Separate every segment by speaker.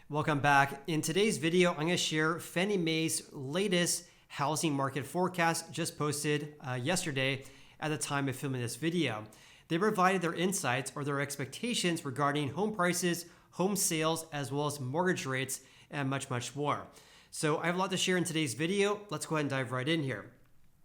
Speaker 1: Welcome back. In today's video, I'm going to share Fannie Mae's latest housing market forecast just posted yesterday at the time of filming this video. They provided their insights or their expectations regarding home prices, home sales, as well as mortgage rates, and much, much more. So I have a lot to share in today's video. Let's go ahead and dive right in here.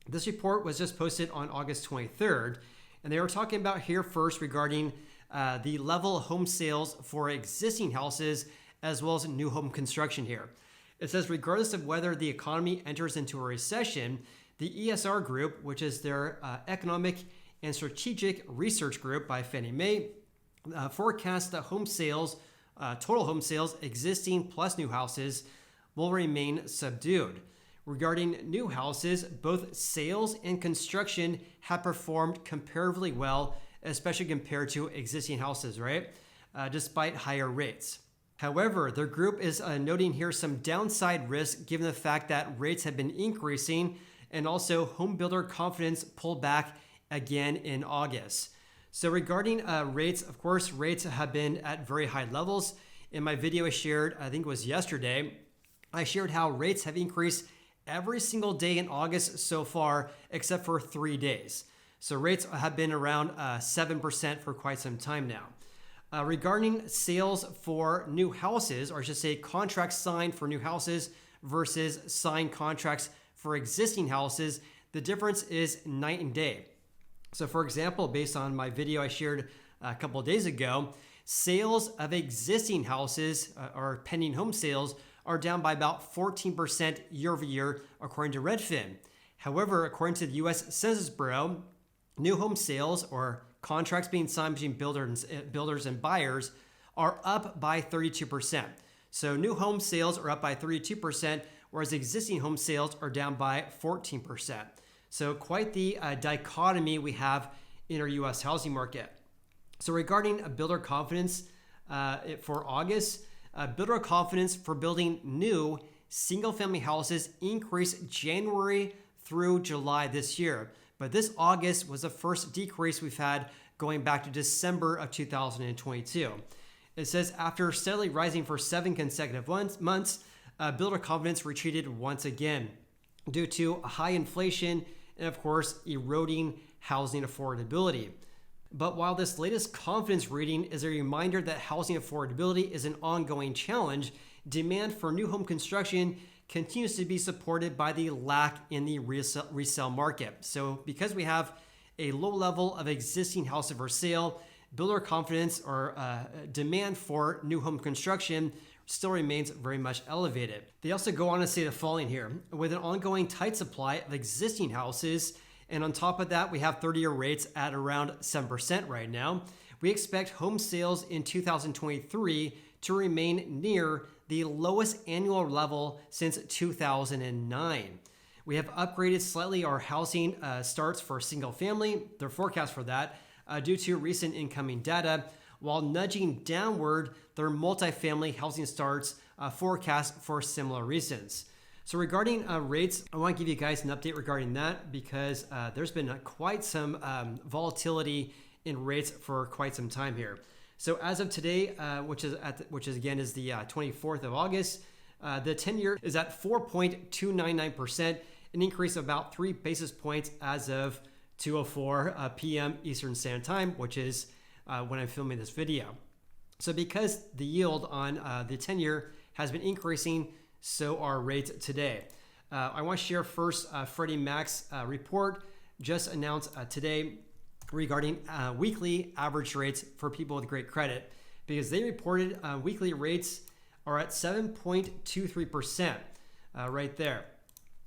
Speaker 1: This report was just posted on August 23rd, and they were talking about here first regarding the level of home sales for existing houses as well as new home construction here. It says regardless of whether the economy enters into a recession, the ESR group, which is their economic and strategic research group by Fannie Mae, forecasts that home sales, total home sales, existing plus new houses, will remain subdued. Regarding new houses, both sales and construction have performed comparatively well, especially compared to existing houses, right? Despite higher rates. However, their group is noting here some downside risk given the fact that rates have been increasing and also home builder confidence pulled back again in August. So regarding rates, of course, rates have been at very high levels. In my video I shared, I think it was yesterday, I shared how rates have increased every single day in August so far, except for 3 days. So rates have been around 7% for quite some time now. Regarding sales for new houses, or I should say contracts signed for new houses versus signed contracts for existing houses, the difference is night and day. So for example, based on my video I shared a couple of days ago, sales of existing houses or pending home sales are down by about 14% year over year, according to Redfin. However, according to the U.S. Census Bureau, new home sales or contracts being signed between builders and buyers are up by 32%. So new home sales are up by 32%, whereas existing home sales are down by 14%. So quite the dichotomy we have in our U.S. housing market. So regarding builder confidence for August, builder confidence for building new single-family houses increased January through July this year. But this August was the first decrease we've had going back to December of 2022. It says after steadily rising for 7 consecutive months, builder confidence retreated once again due to high inflation and, of course, eroding housing affordability. But while this latest confidence reading is a reminder that housing affordability is an ongoing challenge, demand for new home construction continues to be supported by the lack in the resale market. So because we have a low level of existing houses for sale, builder confidence or demand for new home construction still remains very much elevated. They also go on to say the following here: with an ongoing tight supply of existing houses, and on top of that, we have 30-year rates at around 7% right now, we expect home sales in 2023 to remain near the lowest annual level since 2009. We have upgraded slightly our housing starts for single family, their forecast for that, due to recent incoming data, while nudging downward their multifamily housing starts forecast for similar reasons. So regarding rates, I want to give you guys an update regarding that because there's been quite some volatility in rates for quite some time here. So as of today, which is again is the 24th of August, the 10-year is at 4.299%, an increase of about 3 basis points as of 2:04 p.m. Eastern Standard Time, which is when I'm filming this video. So because the yield on the 10-year has been increasing, so are rates today. I want to share first Freddie Mac's report just announced today regarding weekly average rates for people with great credit, because they reported weekly rates are at 7.23% right there.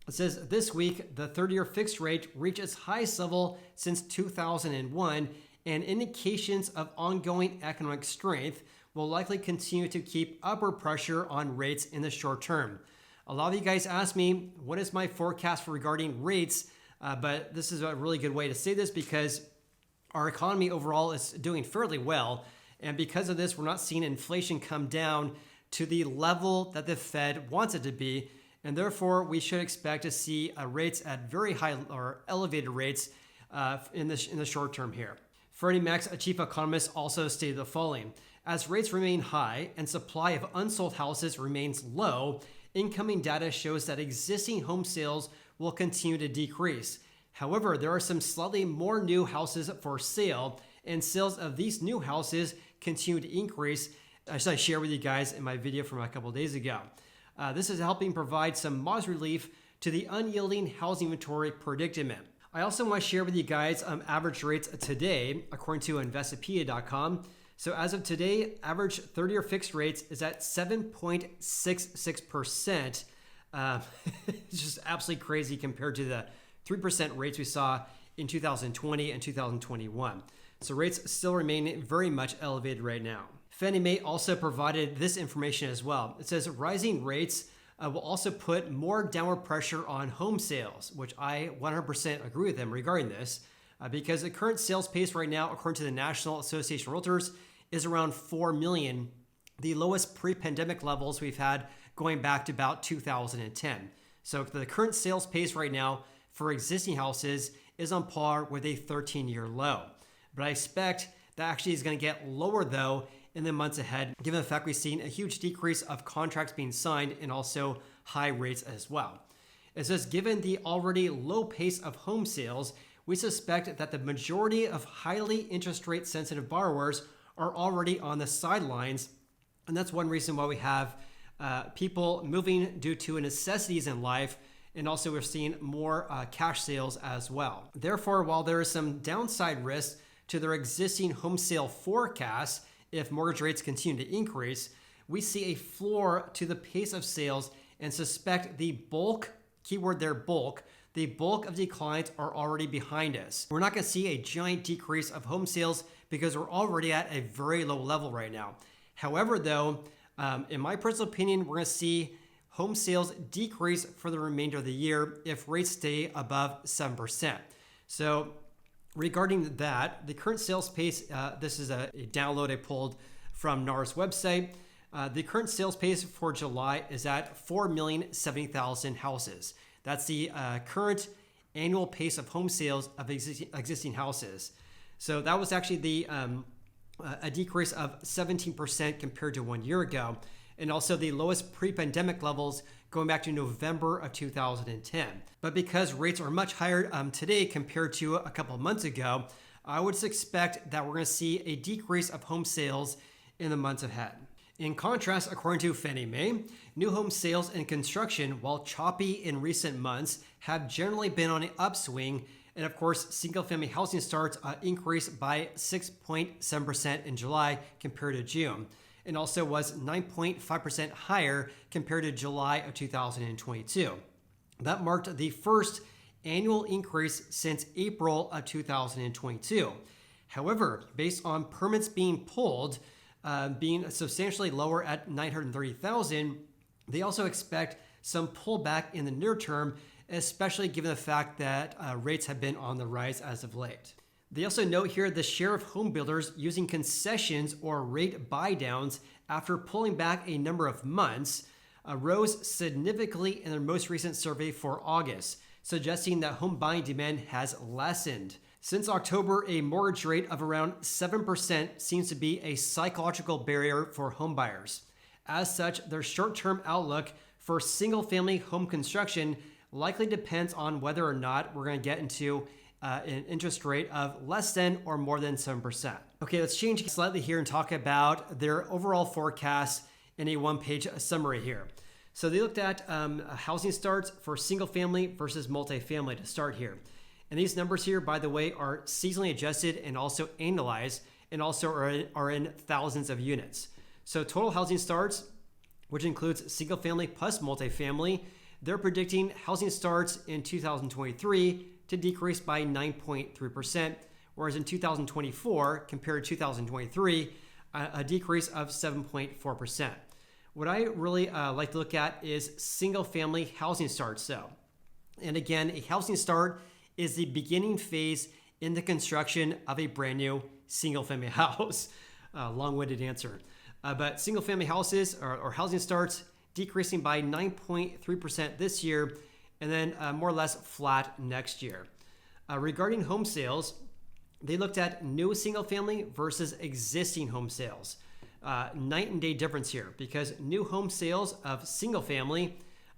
Speaker 1: It says this week, the 30-year fixed rate reached its highest level since 2001, and indications of ongoing economic strength will likely continue to keep upward pressure on rates in the short term. A lot of you guys ask me, what is my forecast for regarding rates? But this is a really good way to say this because our economy overall is doing fairly well. And because of this, we're not seeing inflation come down to the level that the Fed wants it to be. And therefore, we should expect to see rates at very high or elevated rates in the short term here. Freddie Mac's chief economist also stated the following: As rates remain high and supply of unsold houses remains low, incoming data shows that existing home sales will continue to decrease. However, there are some slightly more new houses for sale, and sales of these new houses continue to increase, as I shared with you guys in my video from a couple of days ago. This is helping provide some modest relief to the unyielding housing inventory predicament. I also want to share with you guys average rates today, according to Investopedia.com. So as of today, average 30-year fixed rates is at 7.66%. It's just absolutely crazy compared to the 3% rates we saw in 2020 and 2021. So rates still remain very much elevated right now. Fannie Mae also provided this information as well. It says rising rates will also put more downward pressure on home sales, which I 100% agree with them regarding this, because the current sales pace right now, according to the National Association of Realtors, is around 4 million, the lowest pre-pandemic levels we've had going back to about 2010. So the current sales pace right now for existing houses is on par with a 13-year low. But I expect that actually is going to get lower though in the months ahead, given the fact we've seen a huge decrease of contracts being signed and also high rates as well. It says, given the already low pace of home sales, we suspect that the majority of highly interest rate sensitive borrowers are already on the sidelines. And that's one reason why we have people moving due to necessities in life. And also we're seeing more cash sales as well. Therefore, while there is some downside risk to their existing home sale forecasts, if mortgage rates continue to increase, we see a floor to the pace of sales and suspect the bulk, keyword there, bulk, the bulk of declines are already behind us. We're not going to see a giant decrease of home sales because we're already at a very low level right now. However, though, in my personal opinion, we're going to see home sales decrease for the remainder of the year if rates stay above 7%. So regarding that, the current sales pace, this is a download I pulled from NAR's website. The current sales pace for July is at 4,070,000 houses. That's the current annual pace of home sales of existing houses. So that was actually a decrease of 17% compared to 1 year ago, and also the lowest pre-pandemic levels going back to November of 2010. But because rates are much higher today compared to a couple of months ago, I would expect that we're going to see a decrease of home sales in the months ahead. In contrast, according to Fannie Mae, new home sales and construction, while choppy in recent months, have generally been on an upswing. And of course, single-family housing starts increased by 6.7% in July compared to June, and also was 9.5% higher compared to July of 2022. That marked the first annual increase since April of 2022. However, based on permits being pulled, being substantially lower at 930,000, they also expect some pullback in the near term, especially given the fact that rates have been on the rise as of late. They also note here the share of home builders using concessions or rate buy downs after pulling back a number of months rose significantly in their most recent survey for August, suggesting that home buying demand has lessened. Since October, a mortgage rate of around 7% seems to be a psychological barrier for home buyers. As such, their short-term outlook for single-family home construction likely depends on whether or not we're going to get into an interest rate of less than or more than 7%. Okay, let's change slightly here and talk about their overall forecast in a one-page summary here. So they looked at housing starts for single-family versus multifamily to start here. And these numbers here, by the way, are seasonally adjusted and also annualized, and also are in thousands of units. So total housing starts, which includes single-family plus multifamily, they're predicting housing starts in 2023 to decrease by 9.3%, whereas in 2024, compared to 2023, a decrease of 7.4%. What I really like to look at is single-family housing starts, though. And again, a housing start is the beginning phase in the construction of a brand new single-family house. Long-winded answer. But single-family houses or housing starts decreasing by 9.3% this year, and then more or less flat next year. Regarding home sales, they looked at new single-family versus existing home sales. Night and day difference here, because new home sales of single family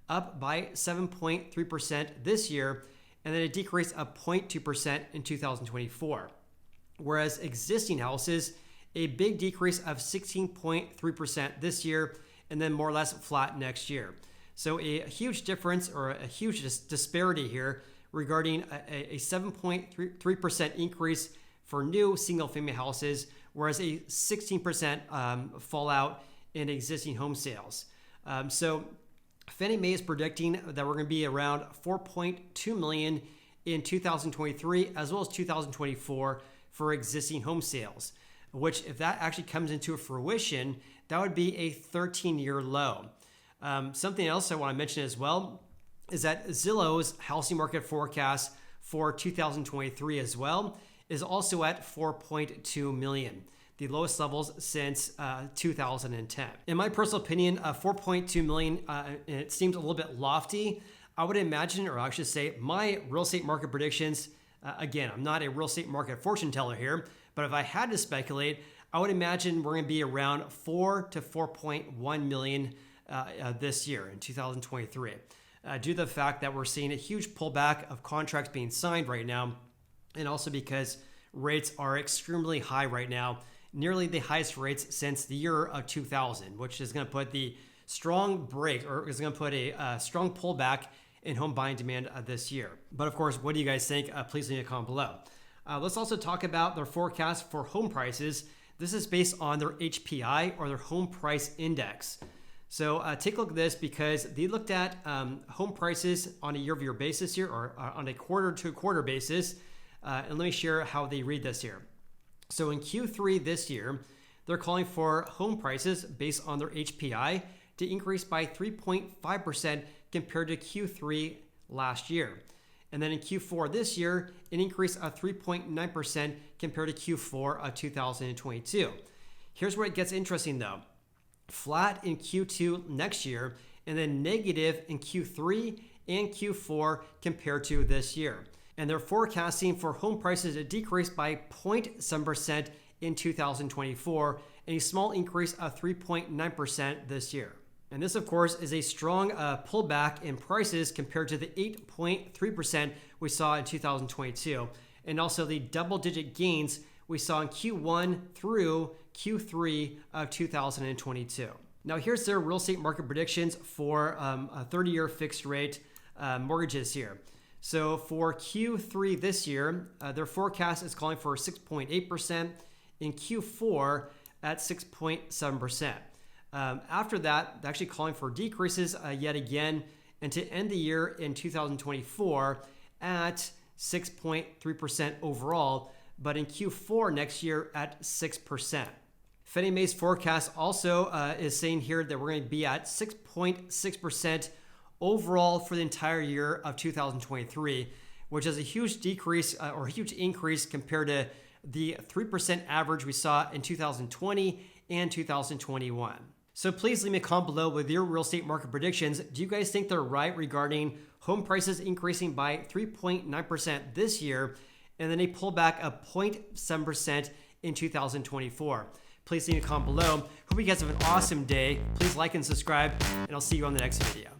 Speaker 1: up by 7.3% this year, and then a decrease of 0.2% in 2024. Whereas existing houses, a big decrease of 16.3% this year, and then more or less flat next year. So a huge difference, or a huge disparity here regarding a 7.3% increase for new single family houses, whereas a 16% fallout in existing home sales. So Fannie Mae is predicting that we're going to be around 4.2 million in 2023 as well as 2024 for existing home sales, which if that actually comes into fruition, that would be a 13-year low. Something else I want to mention as well is that Zillow's housing market forecast for 2023 as well is also at 4.2 million, the lowest levels since 2010. In my personal opinion, 4.2 million, it seems a little bit lofty. I would imagine, or I should say, my real estate market predictions, again, I'm not a real estate market fortune teller here, but if I had to speculate, I would imagine we're going to be around 4 to 4.1 million this year in 2023, due to the fact that we're seeing a huge pullback of contracts being signed right now, and also because rates are extremely high right now, nearly the highest rates since the year of 2000, which is going to put the strong break, or is going to put a strong pullback in home buying demand this year. But of course, what do you guys think? Please leave a comment below. Let's also talk about their forecast for home prices. This is based on their HPI, or their home price index. So take a look at this, because they looked at home prices on a year-over-year basis here, or on a quarter-to-quarter basis. And let me share how they read this here. So in Q3 this year, they're calling for home prices based on their HPI to increase by 3.5% compared to Q3 last year. And then in Q4 this year, an increase of 3.9% compared to Q4 of 2022. Here's where it gets interesting though. Flat in Q2 next year, and then negative in Q3 and Q4 compared to this year. And they're forecasting for home prices to decrease by 0.7% in 2024, and a small increase of 3.9% this year. And this, of course, is a strong pullback in prices compared to the 8.3% we saw in 2022, and also the double-digit gains we saw in Q1 through Q3 of 2022. Now, here's their real estate market predictions for 30-year fixed rate mortgages here. So for Q3 this year, their forecast is calling for 6.8%, in Q4 at 6.7%. After that, they're actually calling for decreases yet again, and to end the year in 2024 at 6.3% overall, but in Q4 next year at 6%. Fannie Mae's forecast also is saying here that we're going to be at 6.6% overall for the entire year of 2023, which is a huge decrease or a huge increase compared to the 3% average we saw in 2020 and 2021. So please leave me a comment below with your real estate market predictions. Do you guys think they're right regarding home prices increasing by 3.9% this year, and then a pullback of 0.7% in 2024? Please leave me a comment below. Hope you guys have an awesome day. Please like and subscribe, and I'll see you on the next video.